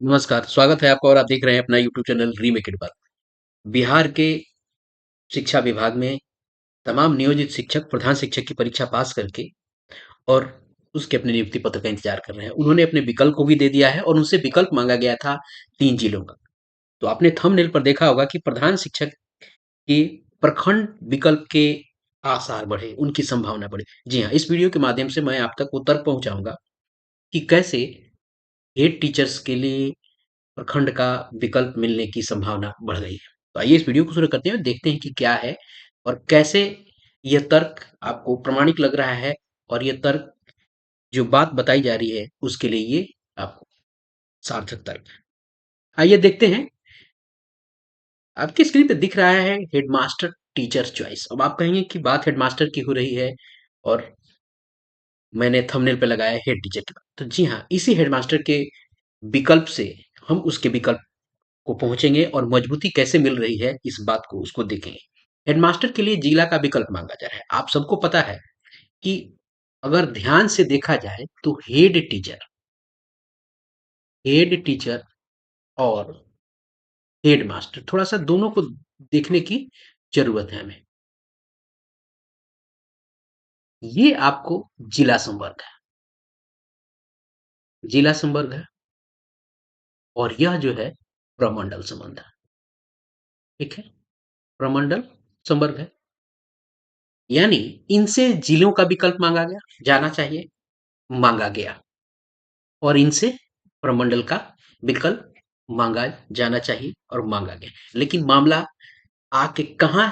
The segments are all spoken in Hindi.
नमस्कार, स्वागत है आपका और आप देख रहे हैं अपना यूट्यूब चैनल रीमेक इट बात। बिहार के शिक्षा विभाग में तमाम नियोजित शिक्षक प्रधान शिक्षक की परीक्षा पास करके और उसके अपने नियुक्ति पत्र का इंतजार कर रहे हैं। उन्होंने अपने विकल्प को भी दे दिया है और उनसे विकल्प मांगा गया था 3 जिलों का। तो आपने थंबनेल पर देखा होगा कि प्रधान शिक्षक के प्रखंड विकल्प के आसार बढ़े, उनकी संभावना बढ़े। जी हाँ, इस वीडियो के माध्यम से मैं आप तक वो तर्क पहुँचाऊँगा कि कैसे हेड टीचर्स के लिए प्रखंड का विकल्प मिलने की संभावना बढ़ गई है। तो आइए इस वीडियो को शुरू करते हैं, देखते हैं कि क्या है और कैसे यह तर्क आपको प्रामाणिक लग रहा है और यह तर्क जो बात बताई जा रही है उसके लिए ये आपको सार्थक तर्क है। आइए देखते हैं। आपकी स्क्रीन पे दिख रहा है हेडमास्टर टीचर चॉइस। अब आप कहेंगे कि बात हेडमास्टर की हो रही है और मैंने थंबनेल पे लगाया है हेड टीचर की बात। तो जी हाँ, इसी हेडमास्टर के विकल्प से हम उसके विकल्प को पहुंचेंगे और मजबूती कैसे मिल रही है इस बात को उसको देखेंगे। हेडमास्टर के लिए जिला का विकल्प मांगा जा रहा है। आप सबको पता है कि अगर ध्यान से देखा जाए तो हेड टीचर और हेड मास्टर थोड़ा सा दोनों को देखने की जरूरत है हमें। ये आपको जिला संवर्ग है, जिला संवर्ग है और यह जो है प्रमंडल संबंध है। ठीक है, प्रमंडल संवर्ग है, यानी इनसे जिलों का विकल्प मांगा गया जाना चाहिए, मांगा गया, और इनसे प्रमंडल का विकल्प मांगा जाना चाहिए और मांगा गया। लेकिन मामला आके कहाँ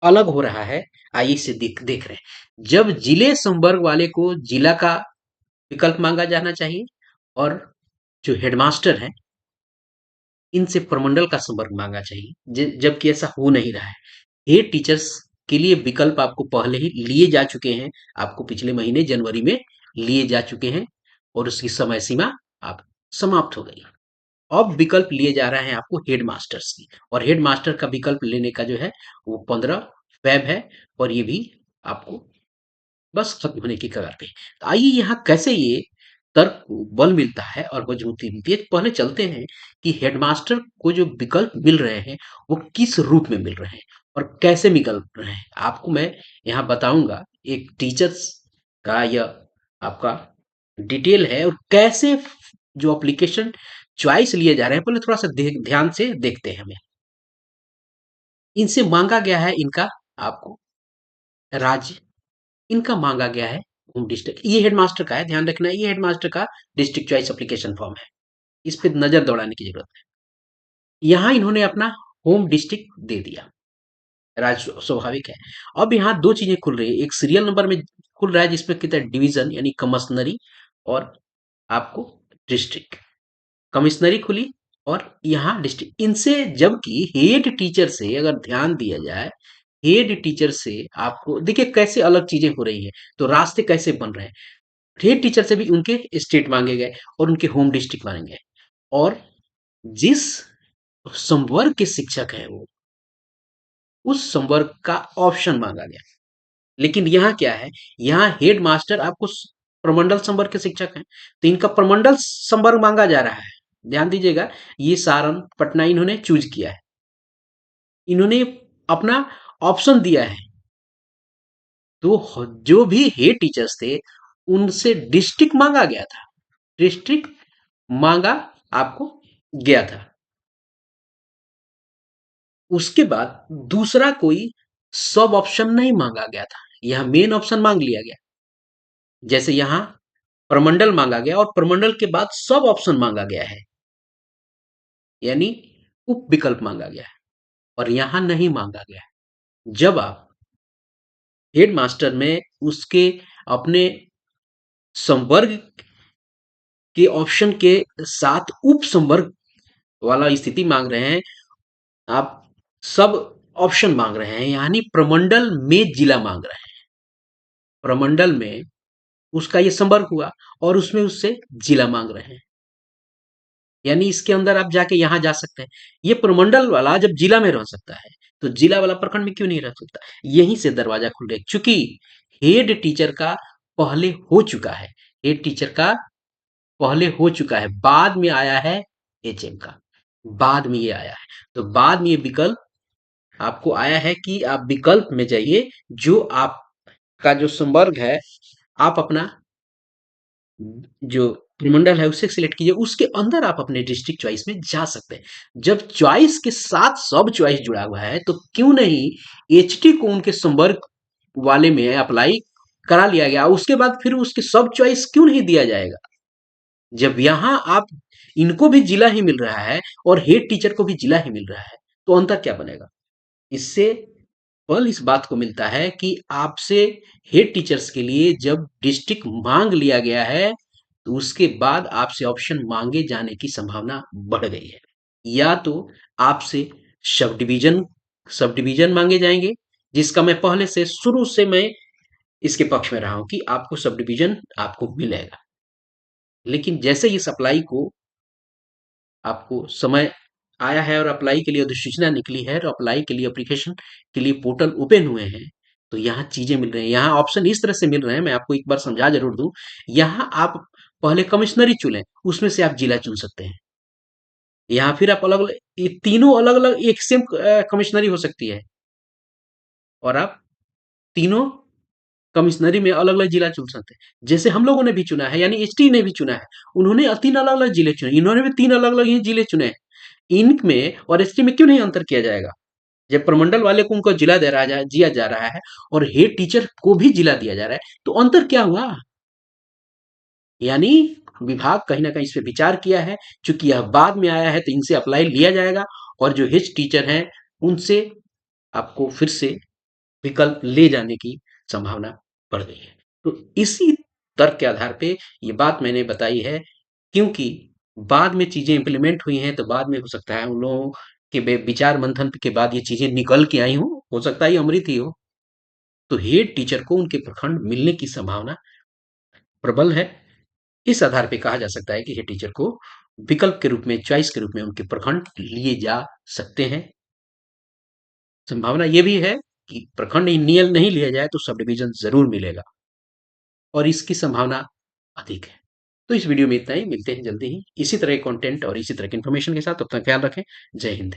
अलग हो रहा है, आइए इसे देख रहे हैं। जब जिले संवर्ग वाले को जिला का विकल्प मांगा जाना चाहिए और जो हेडमास्टर हैं इनसे प्रमंडल का संवर्ग मांगा चाहिए, जबकि ऐसा हो नहीं रहा है। हेड टीचर्स के लिए विकल्प आपको पहले ही लिए जा चुके हैं, आपको पिछले महीने जनवरी में लिए जा चुके हैं और उसकी समय सीमा आप समाप्त हो गई। अब विकल्प लिए जा रहे हैं आपको हेड मास्टर्स की, और हेड मास्टर का विकल्प लेने का जो है वो 15 फेब है और ये भी आपको बस खत्म होने की कगार पे है। तो आइए यहाँ कैसे ये तर्क को बल मिलता है और मजबूती मिलती है। पहले चलते हैं कि हेडमास्टर को जो विकल्प मिल रहे हैं वो किस रूप में मिल रहे हैं और कैसे मिल रहे हैं, आपको मैं यहाँ बताऊंगा। एक टीचर्स का यह आपका डिटेल है और कैसे जो एप्लीकेशन चॉइस लिए जा रहे हैं, पहले थोड़ा सा ध्यान से देखते हैं हमें। इनसे मांगा गया है इनका आपको राज्य, इनका मांगा गया है होम डिस्ट्रिक्ट। ये हेडमास्टर का है, ध्यान रखना है, ये हेडमास्टर का डिस्ट्रिक्ट चॉइस एप्लीकेशन फॉर्म है। इस पे नजर दौड़ाने की जरूरत है। यहाँ इन्होंने अपना होम डिस्ट्रिक्ट दे दिया, राज्य स्वाभाविक है। अब यहाँ दो चीजें खुल रही है, एक सीरियल नंबर में खुल रहा है जिसमें कहते हैं डिवीजन यानी कमिश्नरी, और आपको डिस्ट्रिक्ट। कमिश्नरी खुली और यहाँ डिस्ट्रिक्ट। इनसे जबकि हेड टीचर से अगर ध्यान दिया जाए, हेड टीचर से आपको देखिए कैसे अलग चीजें हो रही है, तो रास्ते कैसे बन रहे हैं। हेड टीचर से भी उनके स्टेट मांगे गए और उनके होम डिस्ट्रिक्ट मांगे गए, और जिस संवर्ग के शिक्षक हैं वो उस संवर्ग का ऑप्शन मांगा गया। लेकिन यहाँ क्या है, यहाँ हेड मास्टर आपको प्रमंडल संवर्ग के शिक्षक हैं, तो इनका प्रमंडल संवर्ग मांगा जा रहा है। ध्यान दीजिएगा, ये सारण पटना इन्होंने चूज किया है, इन्होंने अपना ऑप्शन दिया है। तो जो भी हेड टीचर्स थे उनसे डिस्ट्रिक्ट मांगा गया था, डिस्ट्रिक्ट मांगा आपको गया था। उसके बाद दूसरा कोई सब ऑप्शन नहीं मांगा गया था, यह मेन ऑप्शन मांग लिया गया। जैसे यहां प्रमंडल मांगा गया और प्रमंडल के बाद सब ऑप्शन मांगा गया है, यानी उप विकल्प मांगा गया है, और यहां नहीं मांगा गया है। जब आप हेड मास्टर में उसके अपने संवर्ग के ऑप्शन के साथ उप संवर्ग वाला स्थिति मांग रहे हैं, आप सब ऑप्शन मांग रहे हैं, यानी प्रमंडल में जिला मांग रहे हैं। प्रमंडल में उसका ये संवर्ग हुआ और उसमें उससे जिला मांग रहे हैं, यानी इसके अंदर आप जाके यहां जा सकते हैं। ये प्रमंडल वाला जब जिला में रह सकता है तो जिला वाला प्रखंड में क्यों नहीं रह सकता। यहीं से दरवाजा खुल गया, क्योंकि हेड टीचर का पहले हो चुका है, हेड टीचर का पहले हो चुका है, बाद में आया है एचएम का, बाद में ये आया है। तो बाद में ये विकल्प आपको आया है कि आप विकल्प में जाइए, जो आपका जो संवर्ग है, आप अपना जो प्रमंडल है उसे सिलेक्ट कीजिए, उसके अंदर आप अपने डिस्ट्रिक्ट चॉइस में जा सकते हैं। जब चॉइस के साथ सब चॉइस जुड़ा हुआ है, तो क्यों नहीं एचटी को उनके संवर्ग वाले में अप्लाई करा लिया गया, उसके बाद फिर उसके सब चॉइस क्यों नहीं दिया जाएगा? जब यहाँ आप इनको भी जिला ही मिल रहा है और हेड टीचर को भी जिला ही मिल रहा है, तो अंतर क्या बनेगा? इससे फल इस बात को मिलता है कि आपसे हेड टीचर्स के लिए जब डिस्ट्रिक्ट मांग लिया गया है, तो उसके बाद आपसे ऑप्शन मांगे जाने की संभावना बढ़ गई है। या तो आपसे सब डिवीजन सब डिवीजन मांगे जाएंगे, जिसका मैं पहले से शुरू से मैं इसके पक्ष में रहा हूं कि आपको सब डिवीजन आपको मिलेगा। लेकिन जैसे इस अप्लाई को आपको समय आया है और अप्लाई के लिए अधिसूचना निकली है और अप्लाई के लिए एप्लीकेशन के लिए पोर्टल ओपन हुए हैं, तो यहाँ चीजें मिल रही हैं। यहाँ ऑप्शन इस तरह से मिल रहे हैं, मैं आपको एक बार समझा जरूर दूं। यहाँ आप पहले कमिश्नरी चुनें, उसमें से आप जिला चुन सकते हैं। यहाँ फिर आप अलग अलग, ये तीनों अलग अलग एक सेम कमिश्नरी हो सकती है, और आप तीनों कमिश्नरी में अलग अलग जिला चुन सकते हैं, जैसे हम लोगों ने भी चुना है, यानी एसटी ने भी चुना है। उन्होंने तीन अलग अलग जिले चुने, इन्होंने भी तीन अलग अलग ही जिले चुने हैं। इनमें और एसटी में क्यों नहीं अंतर किया जाएगा? जब प्रमंडल वाले को उनको जिला दे रहा दिया जा रहा है और हेड टीचर को भी जिला दिया जा रहा है, तो अंतर क्या हुआ? यानी विभाग कहीं ना कहीं इस पे विचार किया है। चूंकि यह बाद में आया है, तो इनसे अप्लाई लिया जाएगा, और जो हेड टीचर हैं उनसे आपको फिर से विकल्प ले जाने की संभावना बढ़ गई है। तो इसी तर्क के आधार पे ये बात मैंने बताई है, क्योंकि बाद में चीजें इंप्लीमेंट हुई हैं, तो बाद में हो सकता है उन लोगों के विचार मंथन के बाद ये चीजें निकल के आई हो सकता है ये अमृत ही हो। तो हेड टीचर को उनके प्रखंड मिलने की संभावना प्रबल है। इस आधार पे कहा जा सकता है कि हेड टीचर को विकल्प के रूप में, चॉइस के रूप में उनके प्रखंड लिए जा सकते हैं। संभावना ये भी है कि प्रखंड नियल नहीं लिया जाए तो सब डिवीजन जरूर मिलेगा, और इसकी संभावना अधिक है। तो इस वीडियो में इतना ही, मिलते हैं जल्दी ही इसी तरह के कंटेंट और इसी तरह की इन्फॉर्मेशन के साथ। तब तक ख्याल रखें। जय हिंद।